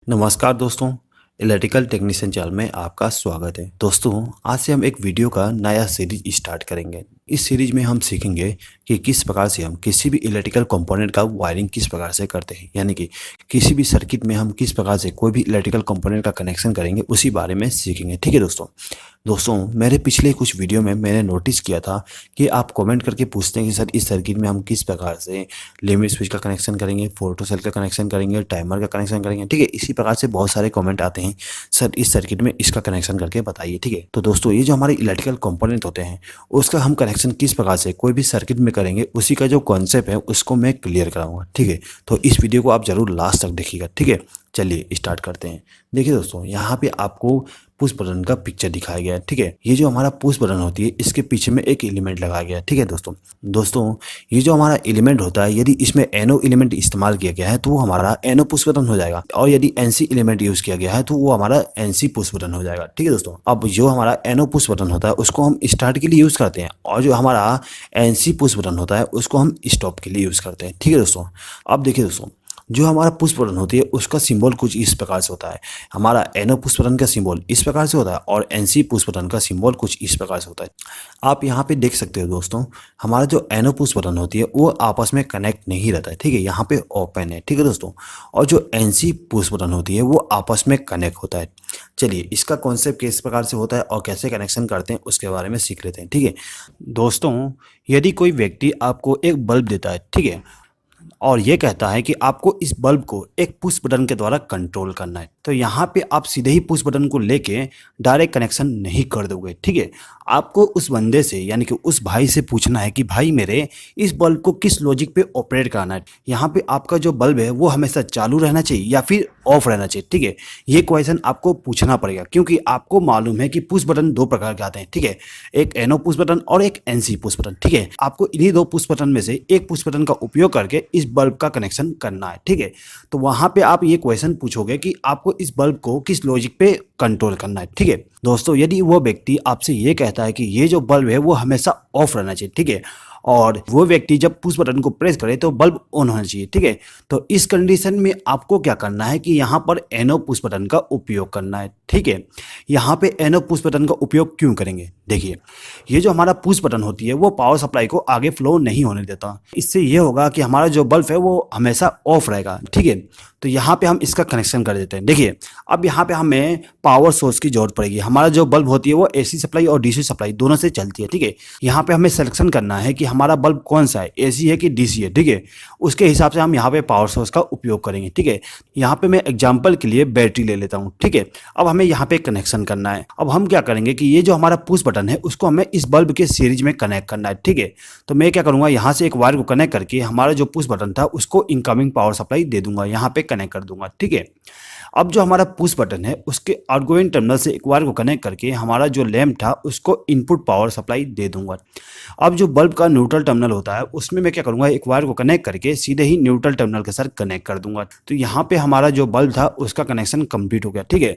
नमस्कार दोस्तों, electrical technician channel में आपका स्वागत है। दोस्तों, आज से हम एक वीडियो का नया सीरीज स्टार्ट करेंगे। इस सीरीज में हम सीखेंगे कि किस प्रकार से हम किसी भी इलेक्ट्रिकल कंपोनेंट का वायरिंग किस प्रकार से करते हैं, यानी कि किसी भी सर्किट में हम किस प्रकार से कोई भी इलेक्ट्रिकल कंपोनेंट का कनेक्शन करेंगे, उसी बारे में सीखेंगे। ठीक है दोस्तों, मेरे पिछले कुछ वीडियो में मैंने नोटिस किया था कि आप कमेंट करके पूछते हैं कि सर इस सर्किट में हम किस प्रकार से लिमिट स्विच का कनेक्शन करेंगे, फोटो सेल का कनेक्शन करेंगे, टाइमर का कनेक्शन करेंगे। ठीक है, इसी प्रकार से बहुत सारे कमेंट आते हैं, सर इस सर्किट में इसका कनेक्शन करके बताइए। ठीक है, तो दोस्तों ये जो हमारे इलेक्ट्रिकल कंपोनेंट होते हैं उसका हम कनेक्शन किस प्रकार से कोई भी सर्किट में करेंगे, उसी का जो कॉन्सेप्ट है उसको मैं क्लियर कराऊंगा। ठीक है, तो इस वीडियो को आप जरूर लास्ट तक देखिएगा। ठीक है, चलिए स्टार्ट करते हैं। देखिए दोस्तों, यहाँ पे आपको पुश बटन का पिक्चर दिखाया गया है। ठीक है, ये जो हमारा पुश बटन होती है इसके पीछे में एक एलिमेंट लगाया गया है। ठीक है दोस्तों, ये जो हमारा एलिमेंट होता है, यदि इसमें एनो एलिमेंट इस्तेमाल किया गया है तो वो हमारा एनो पुश बटन हो जाएगा, और यदि एनसी एलिमेंट यूज किया गया है तो वो हमारा एनसी पुश बटन हो जाएगा। ठीक है दोस्तों, अब जो हमारा एनो पुश बटन होता है उसको हम स्टार्ट के लिए यूज करते हैं, और जो हमारा एनसी पुश बटन होता है उसको हम स्टॉप के लिए यूज करते हैं। ठीक है दोस्तों, अब देखिए दोस्तों, जो हमारा पुश बटन होती है उसका सिंबल कुछ इस प्रकार से होता है। हमारा एनो पुश बटन का सिंबल इस प्रकार से होता है, और एनसी पुश बटन का सिंबल कुछ इस प्रकार से होता है। आप यहाँ पे देख सकते हो दोस्तों, हमारा जो एनो पुश बटन होती है वो आपस में कनेक्ट नहीं रहता है। ठीक है, यहाँ पे ओपन है। ठीक है दोस्तों, और जो एनसी पुश बटन होती है वो आपस में कनेक्ट होता है। चलिए, इसका कॉन्सेप्ट किस प्रकार से होता है और कैसे कनेक्शन करते हैं उसके बारे में सीख लेते हैं। ठीक है दोस्तों, यदि कोई व्यक्ति आपको एक बल्ब देता है, ठीक है, और ये कहता है कि आपको इस बल्ब को एक पुश बटन के द्वारा कंट्रोल करना है, तो यहाँ पे आप सीधे ही पुश बटन को लेके डायरेक्ट कनेक्शन नहीं कर दोगे। ठीक है, आपको उस बंदे से यानी कि उस भाई से पूछना है कि भाई मेरे इस बल्ब को किस लॉजिक पे ऑपरेट करना है। यहाँ पे आपका जो बल्ब है वो हमेशा चालू रहना चाहिए या फिर ऑफ रहना चाहिए। ठीक है, ये क्वेश्चन आपको पूछना पड़ेगा, क्योंकि आपको मालूम है कि पुश बटन दो प्रकार के आते हैं। ठीक है, एक एनो पुश बटन और एक एनसी पुश बटन। ठीक है, आपको इन्हीं दो पुश बटन में से एक पुश बटन का उपयोग करके इस बल्ब का कनेक्शन करना है। ठीक है, तो वहां पे आप ये क्वेश्चन पूछोगे कि आपको इस बल्ब को किस लॉजिक पे कंट्रोल करना है। ठीक है दोस्तों, यदि वो व्यक्ति आपसे ये कहता है कि ये जो बल्ब है वो हमेशा ऑफ रहना चाहिए, ठीक है, और वो व्यक्ति जब पुश बटन को प्रेस करे तो बल्ब ऑन होना चाहिए। ठीक है, तो इस कंडीशन में आपको क्या करना है कि यहाँ पर एनो पुश बटन का उपयोग करना है। ठीक है, यहाँ पे एनो पुश बटन का उपयोग क्यों करेंगे? देखिए, ये जो हमारा पुश बटन होती है वो पावर सप्लाई को आगे फ्लो नहीं होने देता। इससे ये होगा कि हमारा जो बल्ब है वो हमेशा ऑफ रहेगा। ठीक है, तो यहाँ पे हम इसका कनेक्शन कर देते हैं। देखिए, अब यहाँ पे हमें पावर सोर्स की जरूरत पड़ेगी। हमारा जो बल्ब होती है वो एसी सप्लाई और डीसी सप्लाई दोनों से चलती है। ठीक है, यहाँ पे हमें सिलेक्शन करना है कि हमारा बल्ब कौन सा है, एसी है कि डीसी है। ठीक है, उसके हिसाब से हम यहाँ पे पावर सोर्स का उपयोग करेंगे। ठीक है, यहाँ पे मैं एग्जांपल के लिए बैटरी ले लेता हूँ। ठीक है, अब हमें यहाँ पे कनेक्शन करना है। अब हम क्या करेंगे कि ये जो हमारा पुश बटन है उसको हमें इस बल्ब के सीरीज में कनेक्ट करना है। ठीक है, तो मैं क्या करूँगा, यहाँ से एक वायर को कनेक्ट करके हमारा जो पुश बटन था उसको इनकमिंग पावर सप्लाई दे दूंगा, यहाँ पे कनेक्ट कर दूंगा। ठीक है, अब जो हमारा पुश बटन है उसके आउटगोइंग टर्मिनल से एक वायर को कनेक्ट करके हमारा जो लैंप था उसको इनपुट पावर सप्लाई दे दूंगा। अब जो बल्ब का न्यूट्रल टर्मिनल होता है उसमें मैं क्या करूंगा, एक वायर को कनेक्ट करके सीधे ही न्यूट्रल टर्मिनल के साथ कनेक्ट कर दूंगा। तो यहाँ पे हमारा जो बल्ब था उसका कनेक्शन कंप्लीट हो गया। ठीक है,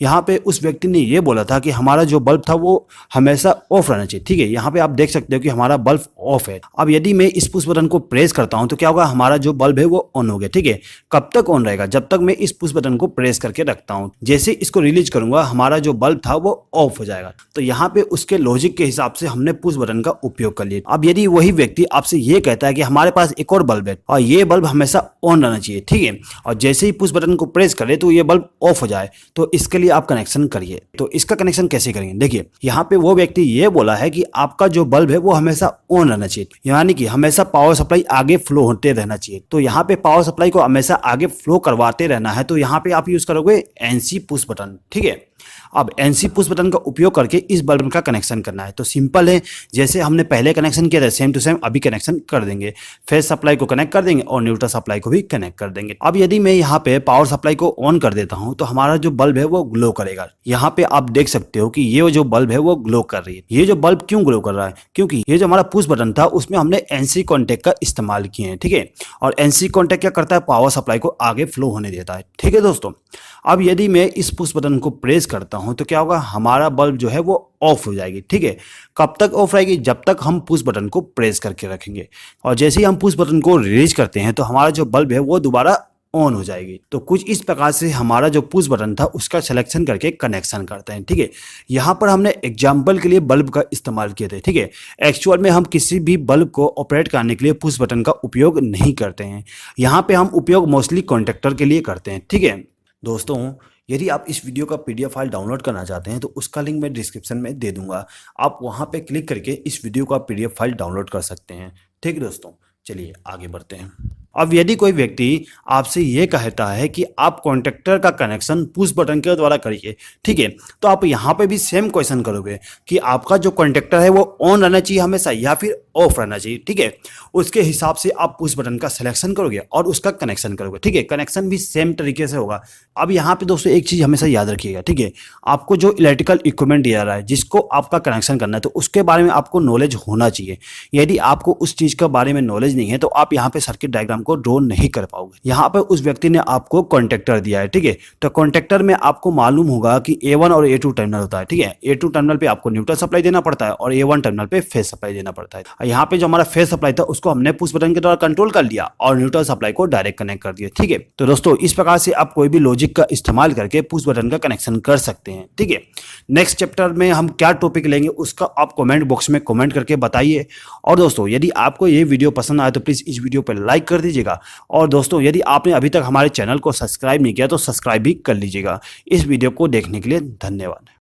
यहाँ पे उस व्यक्ति ने ये बोला था कि हमारा जो बल्ब था वो हमेशा ऑफ रहना चाहिए। ठीक है, यहाँ पे आप देख सकते हो कि हमारा बल्ब ऑफ है। अब यदि मैं इस पुश बटन को प्रेस करता हूँ तो क्या होगा, हमारा जो बल्ब है वो ऑन हो गया। ठीक है, कब तक ऑन रहेगा? जब तक मैं इस पुश बटन को प्रेस करके रखता हूं। जैसे इसको रिलीज करूंगा हमारा जो बल्ब था वो ऑफ हो जाएगा। तो यहाँ पे उसके लॉजिक के हिसाब से हमने पुश बटन का उपयोग कर लिया। अब यदि वही व्यक्ति आपसे ये कहता है कि हमारे पास एक और बल्ब है और ये बल्ब हमेशा ऑन रहना चाहिए, ठीक है, और जैसे ही पुश बटन को प्रेस करे तो ये बल्ब ऑफ हो जाए, तो इसके लिए आप कनेक्शन करिए। तो इसका कनेक्शन कैसे करेंगे? देखिए, यहाँ पे वो व्यक्ति ये बोला है कि आपका जो बल्ब है वो हमेशा ऑन रहना चाहिए, यानी कि हमेशा पावर सप्लाई आगे फ्लो होते रहना चाहिए। तो यहाँ पे पावर सप्लाई को हमेशा आगे फ्लो करवाते रहना है, तो यहाँ पे आप यूज करोगे एनसी पुश बटन। ठीक है, अब एनसी पुश बटन का उपयोग करके इस बल्ब का कनेक्शन करना है। तो सिंपल है, जैसे हमने पहले कनेक्शन किया था सेम टू सेम अभी कनेक्शन कर देंगे। फेज सप्लाई को कनेक्ट कर देंगे और न्यूट्रल सप्लाई को भी कनेक्ट कर देंगे। अब यदि मैं यहाँ पे पावर सप्लाई को ऑन कर देता हूँ तो हमारा जो बल्ब है वो ग्लो करेगा। यहाँ पे आप देख सकते हो कि ये जो बल्ब है वो ग्लो कर रही है। ये जो बल्ब क्यों ग्लो कर रहा है? क्योंकि ये जो हमारा पुश बटन था उसमें हमने एनसी कॉन्टेक्ट का इस्तेमाल किए हैं। ठीक है, और एनसी कॉन्टेक्ट क्या करता है, पावर सप्लाई को आगे फ्लो होने देता है। ठीक है दोस्तों, अब यदि मैं इस पुश बटन को प्रेस करता हूं तो क्या होगा, हमारा बल्ब जो है वो ऑफ हो जाएगी। ठीक है, कब तक ऑफ रहेगी? जब तक हम पुश बटन को प्रेस करके रखेंगे, और जैसे ही हम पुश बटन को रिलीज करते हैं तो हमारा जो बल्ब है वो दोबारा ऑन हो जाएगी। तो कुछ इस प्रकार से हमारा जो पुश बटन था उसका सिलेक्शन करके कनेक्शन करते हैं। ठीक है, यहाँ पर हमने एग्जाम्पल के लिए बल्ब का इस्तेमाल किए थे। ठीक है, एक्चुअल में हम किसी भी बल्ब को ऑपरेट करने के लिए पुश बटन का उपयोग नहीं करते हैं। यहाँ पे हम उपयोग मोस्टली कॉन्टेक्टर के लिए करते हैं। ठीक है दोस्तों, यदि आप इस वीडियो का पीडीएफ फाइल डाउनलोड करना चाहते हैं तो उसका लिंक मैं डिस्क्रिप्शन में दे दूंगा। आप वहां पे क्लिक करके इस वीडियो का पीडीएफ फाइल डाउनलोड कर सकते हैं। ठीक है दोस्तों, चलिए आगे बढ़ते हैं। अब यदि कोई व्यक्ति आपसे ये कहता है कि आप कॉन्टेक्टर का कनेक्शन पुश बटन के द्वारा करिए, ठीक है, तो आप यहाँ पे भी सेम क्वेश्चन करोगे कि आपका जो कॉन्टेक्टर है वो ऑन रहना चाहिए हमेशा या फिर ऑफ रहना चाहिए। ठीक है, उसके हिसाब से आप पुश बटन का सिलेक्शन करोगे और उसका कनेक्शन करोगे। ठीक है, कनेक्शन भी सेम तरीके से होगा। अब यहाँ पे दोस्तों एक चीज़ हमेशा याद रखिएगा। ठीक है, आपको जो इलेक्ट्रिकल इक्विपमेंट दिया रहा है जिसको आपका कनेक्शन करना है तो उसके बारे में आपको नॉलेज होना चाहिए। यदि आपको उस चीज़ के बारे में नॉलेज नहीं है तो आप यहाँ पे सर्किट डायग्राम को ड्रॉ नहीं कर पाओगे। यहाँ पे उस व्यक्ति ने आपको कॉन्टेक्टर दिया है। ठीक है, तो कॉन्टेक्टर में आपको मालूम होगा कि A1 और A2 टर्मिनल होता है। ठीक है, A2 टर्मिनल पे आपको न्यूट्रल सप्लाई देना पड़ता है और A1 टर्मिनल पे फेज सप्लाई देना पड़ता है। यहाँ पे जो हमारा फेज सप्लाई था उसको हमने पुश बटन के द्वारा कंट्रोल कर लिया और न्यूट्रल सप्लाई को डायरेक्ट कनेक्ट कर दिया। ठीक है, तो दोस्तों इस प्रकार से आप कोई भी लॉजिक का इस्तेमाल करके पुश बटन का कनेक्शन कर सकते हैं। ठीक है, नेक्स्ट चैप्टर में हम क्या टॉपिक लेंगे उसका आप कमेंट बॉक्स में कमेंट करके बताइए। और दोस्तों यदि आपको ये वीडियो पसंद आए तो प्लीज़ इस वीडियो पर लाइक कर दीजिएगा। और दोस्तों यदि आपने अभी तक हमारे चैनल को सब्सक्राइब नहीं किया तो सब्सक्राइब भी कर लीजिएगा। इस वीडियो को देखने के लिए धन्यवाद।